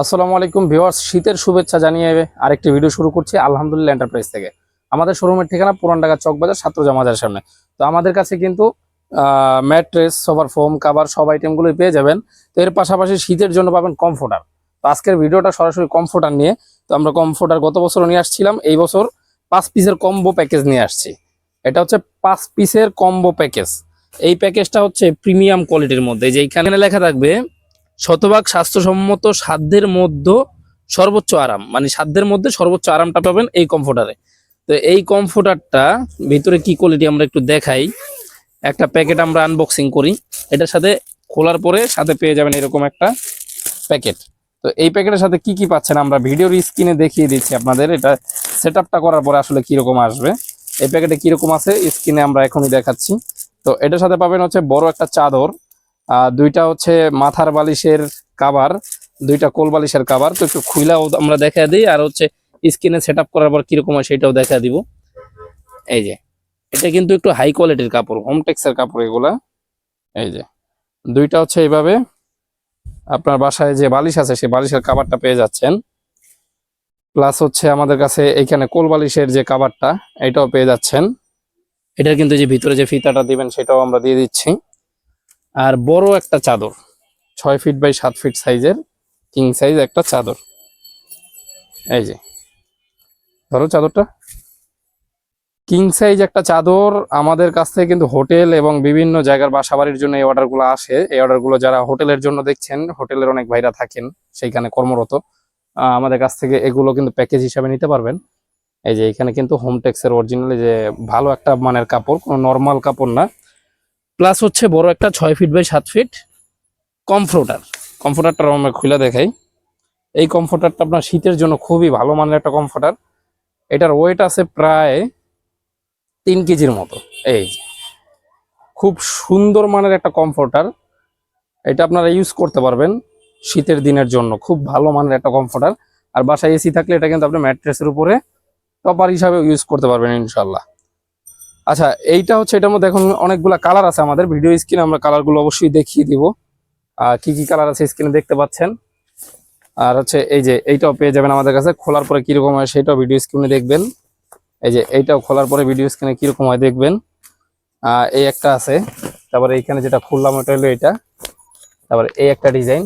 আসসালামু আলাইকুম ভিউয়ার্স, শীতের শুভেচ্ছা জানিয়ে আরেকটি ভিডিও শুরু করছি আলহামদুলিল্লাহ এন্টারপ্রাইজ থেকে। আমাদের শোরুমের ঠিকানা পুরান ঢাকা চকবাজার ছাত্রজা মাজার সামনে। তো আমাদের কাছে কিন্তু ম্যাট্রেস, সোফার ফোম, কাভার সব আইটেমগুলোই পেয়ে যাবেন। তো এর পাশাপাশি শীতের জন্য পাবেন কমফোর্টার। তো আজকের ভিডিওটা সরাসরি কমফোর্টার নিয়ে। তো আমরা কমফোর্টার গত বছরও নিয়ে আসছিলাম, এই বছর 5 পিসের কম্বো প্যাকেজ নিয়ে আসছি। এটা হচ্ছে 5 পিসের কম্বো প্যাকেজ। এই প্যাকেজটা হচ্ছে প্রিমিয়াম কোয়ালিটির মধ্যে, যে এইখানে লেখা থাকবে শতভাগ স্বাস্থ্যসম্মত, সাধ্যের মধ্যে সর্বোচ্চ আরাম, মানে সাধ্যের মধ্যে সর্বোচ্চ আরামটা পাবেন এই কমফোর্টারে। তো এই কমফোর্টারটা ভিতরে কি কোয়ালিটি আমরা একটু দেখাই। একটা প্যাকেট আমরা আনবক্সিং করি, এটার সাথে খোলার পরে সাথে পেয়ে যাবেন এরকম একটা প্যাকেট। তো এই প্যাকেটের সাথে কি কি পাচ্ছেন আমরা ভিডিওর স্ক্রিনে দেখিয়ে দিচ্ছি আপনাদের। এটা সেটআপটা করার পরে আসলে কিরকম আসবে, এই প্যাকেটে কিরকম আছে স্ক্রিনে আমরা এখনই দেখাচ্ছি। তো এটার সাথে পাবেন হচ্ছে বড় একটা চাদর, দুইটা হচ্ছে মাথার বালিশের কাভার, দুইটা কোল বালিশের কাভার। তো একটু খুইলাও আমরা দেখা দিই, আর হচ্ছে স্ক্রিনে সেট আপ করার পর কিরকম হয় সেটাও দেখা দিব। এই যে এটা কিন্তু একটু হাই কোয়ালিটির কাপড়, হোমটেক্সের কাপড় এগুলা। এই যে দুইটা হচ্ছে এইভাবে আপনার বাসায় যে বালিশ আছে সেই বালিশের কাভারটা পেয়ে যাচ্ছেন। প্লাস হচ্ছে আমাদের কাছে এইখানে কোল বালিশের যে কাভারটা এটাও পেয়ে যাচ্ছেন। এটার কিন্তু যে ভিতরে যে ফিতাটা দিবেন সেটাও আমরা দিয়ে দিচ্ছি। আর বড় একটা চাদর, 6 ফিট বাই 7 ফিট সাইজের কিং সাইজ একটা চাদর। এই যে ধরো চাদরটা, কিং সাইজ একটা চাদর। আমাদের কাছ থেকে কিন্তু হোটেল এবং বিভিন্ন জায়গার বাসাবাড়ির জন্য এই অর্ডারগুলো আসে। এই অর্ডারগুলো যারা হোটেলের জন্য দেখছেন, হোটেলের অনেক ভাইরা থাকেন সেইখানে কর্মরত, আমাদের কাছ থেকে এগুলো কিন্তু প্যাকেজ হিসাবে নিতে পারবেন। এই যে এখানে কিন্তু হোমটেক্সের অরিজিনাল, যে ভালো একটা মানের কাপড়, কোনো নর্মাল কাপড় না। প্লাস হচ্ছে বড় একটা 6 ফিট বাই 7 ফিট কমফোর্টার। কমফোর্টারটা আমরা খুলে দেখাই। এই কমফোর্টারটা আপনার শীতের জন্য খুবই ভালো মানের একটা কমফোর্টার। এটার ওয়েট আছে প্রায় 3 কেজির মতো। এই যে খুব সুন্দর মানের একটা কমফোর্টার, এটা আপনারা ইউজ করতে পারবেন শীতের দিনের জন্য, খুব ভালো মানের একটা কমফোর্টার। আর বাসায় এসি থাকলে এটা কিন্তু আপনি ম্যাট্রেসের উপরে টপার হিসাবে ইউজ করতে পারবেন ইনশাল্লাহ। আচ্ছা, এইটা হচ্ছে, এটার মধ্যে এখন অনেকগুলা কালার আছে, আমাদের ভিডিও স্ক্রিনে আমরা কালারগুলো অবশ্যই দেখিয়ে দিব। কি কি কালার আছে স্ক্রিনে দেখতে পাচ্ছেন। আর হচ্ছে এই যে এইটাও পেয়ে যাবেন আমাদের কাছে, খোলার পরে কিরকম হয় সেটাও ভিডিও স্ক্রিনে দেখবেন। এই যে এইটাও খোলার পরে ভিডিও স্ক্রিনে কিরকম হয় দেখবেন। এই একটা আছে, তারপরে এইখানে যেটা খুললাম ওটা হলো এটা, তারপরে এই একটা ডিজাইন।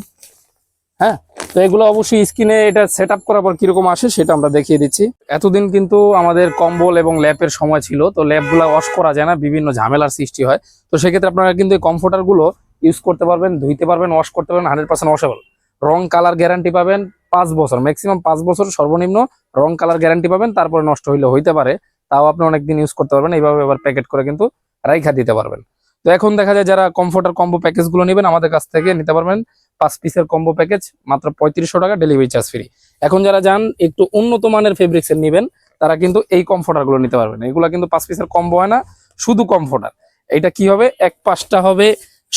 হ্যাঁ, তো এগুলো অবশ্যই স্ক্রিনে এটা সেট আপ করার পর কিরকম আসে সেটা আমরা দেখিয়ে দিচ্ছি। এতদিন কিন্তু আমাদের কম্বল এবং ল্যাপের সময় ছিল, তো ল্যাপগুলো ওয়াশ করা যায় না, বিভিন্ন ঝামেলার সৃষ্টি হয়। তো সেক্ষেত্রে আপনারা কিন্তু এই কমফোর্টারগুলো ইউজ করতে পারবেন, ধুইতে পারবেন, ওয়াশ করতে পারবেন, 100% ওয়াশেবল। রং কালার গ্যারান্টি পাবেন 5 বছর, ম্যাক্সিমাম 5 বছর সর্বনিম্ন রং কালার গ্যারান্টি পাবেন। তারপরে নষ্ট হইলে হইতে পারে, তাও আপনি অনেকদিন ইউজ করতে পারবেন। এইভাবে আবার প্যাকেট করে কিন্তু রাইখা দিতে পারবেন। তো এখন দেখা যায় যারা কমফোর্টার কম্বো প্যাকেজগুলো নেবেন আমাদের কাছ থেকে নিতে পারবেন 5 পিসের কম্বো প্যাকেজ মাত্র 3500 টাকা, ডেলিভারি চার্জ ফ্রি। এখন যারা যান একটু উন্নত মানের ফেব্রিক্সের নেবেন তারা কিন্তু এই কমফোর্টারগুলো নিতে পারবেন। এগুলো কিন্তু 5 পিসের কম্বো হয় না, শুধু কমফোর্টার। এটা কি হবে, এক পাশটা হবে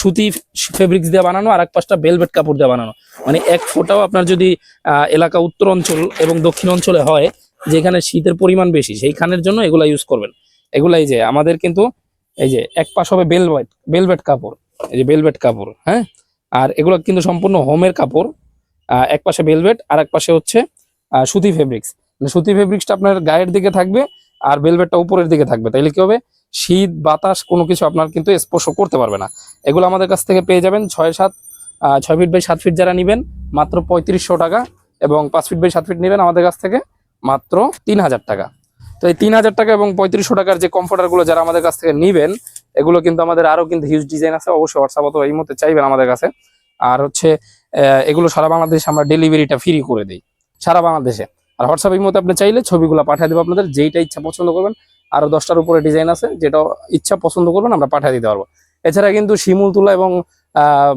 সুতি ফেব্রিক্স দিয়ে বানানো, আর এক পাশটা ভেলভেট কাপড় দিয়ে বানানো। মানে এক ফোঁটাও আপনার যদি এলাকা উত্তর অঞ্চল এবং দক্ষিণ অঞ্চলে হয়, যেখানে শীতের পরিমাণ বেশি, সেইখানের জন্য এগুলা ইউজ করবেন। এগুলাই যে আমাদের কিন্তু এই যে এক পাশ হবে ভেলভেট কাপড়, এই যে ভেলভেট কাপড়, হ্যাঁ। আর এগুলো কিন্তু সম্পূর্ণ হোমের কাপড়, এক পাশে ভেলভেট আর এক পাশে হচ্ছে সুতি ফেব্রিক্স। মানে সুতি ফেব্রিক্সটা আপনার গায়ের দিকে থাকবে আর ভেলভেটটা উপরের দিকে থাকবে, তাইলে কি হবে, শীত বাতাস কোনো কিছু আপনার কিন্তু স্পর্শ করতে পারবে না। এগুলো আমাদের কাছ থেকে পেয়ে যাবেন 6 ফিট বাই 7 ফিট যারা নেবেন মাত্র 3500 টাকা, এবং 5 ফিট বাই 7 ফিট নেবেন আমাদের কাছ থেকে মাত্র 3000 টাকা। তো এই 3000 টাকা এবং 3500 টাকার যে কমফোর্টারগুলো যারা আমাদের কাছ থেকে নেবেন, এগুলো কিন্তু আমাদের আরো কিন্তু হিউজ ডিজাইন আছে, অবশ্যই হোয়াটসঅ্যাপ অথবা এই মধ্যে চাইবেন আমাদের কাছে। আর হচ্ছে এগুলো সারা বাংলাদেশে আমরা ডেলিভারিটা ফ্রি করে দিই, সারা বাংলাদেশে। আর হোয়াটসঅ্যাপ এই মধ্যে আপনি চাইলে ছবিগুলো পাঠিয়ে দেবো আপনাদের, যেইটা ইচ্ছা পছন্দ করবেন। আরো 10টার উপরে ডিজাইন আছে, যেটা ইচ্ছা পছন্দ করবেন আমরা পাঠিয়ে দিতে পারবো। এছাড়া কিন্তু শিমুল তুলা এবং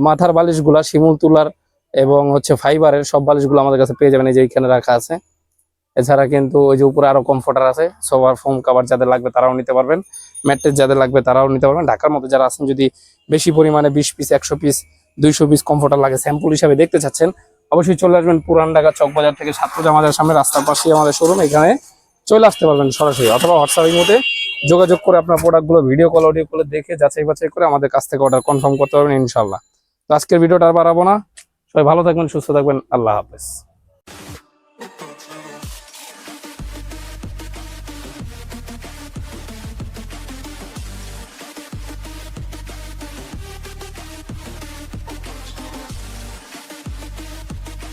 মাথার বালিশগুলা শিমুল তুলার এবং হচ্ছে ফাইবারের সব বালিশগুলো আমাদের কাছে পেয়ে যাবেন, এই যে এইখানে রাখা আছে। এছাড়া কিন্তু ওই যে উপরে আরো কমফোর্টার আছে, সোফার ফোম কাভার যাদের লাগবে তারাও নিতে পারবেন, ম্যাট্রেস যাদের লাগবে তারাও নিতে পারবেন। ঢাকার মধ্যে যারা আছেন, যদি বেশি পরিমাণে 20 পিস 100 পিস 200 পিস কমফোর্টার লাগে স্যাম্পল হিসাবে দেখতে চাচ্ছেন, অবশ্যই চলে আসবেন পুরান ঢাকা চকবাজার থেকে ছাত্রজা মাজার সামনে রাস্তার পাশেই আমাদের শোরুম, এখানে চলে আসতে পারবেন সরাসরি, অথবা হোয়াটসঅ্যাপের মধ্যে যোগাযোগ করে আপনার প্রোডাক্টগুলো ভিডিও কল অডিও কলে দেখে যাচাই বাছাই করে আমাদের কাছ থেকে অর্ডার কনফার্ম করতে পারবেন ইনশাল্লাহ। তো আজকের ভিডিওটা আর বাড়াবো না, সবাই ভালো থাকবেন, সুস্থ থাকবেন, আল্লাহ হাফেজ।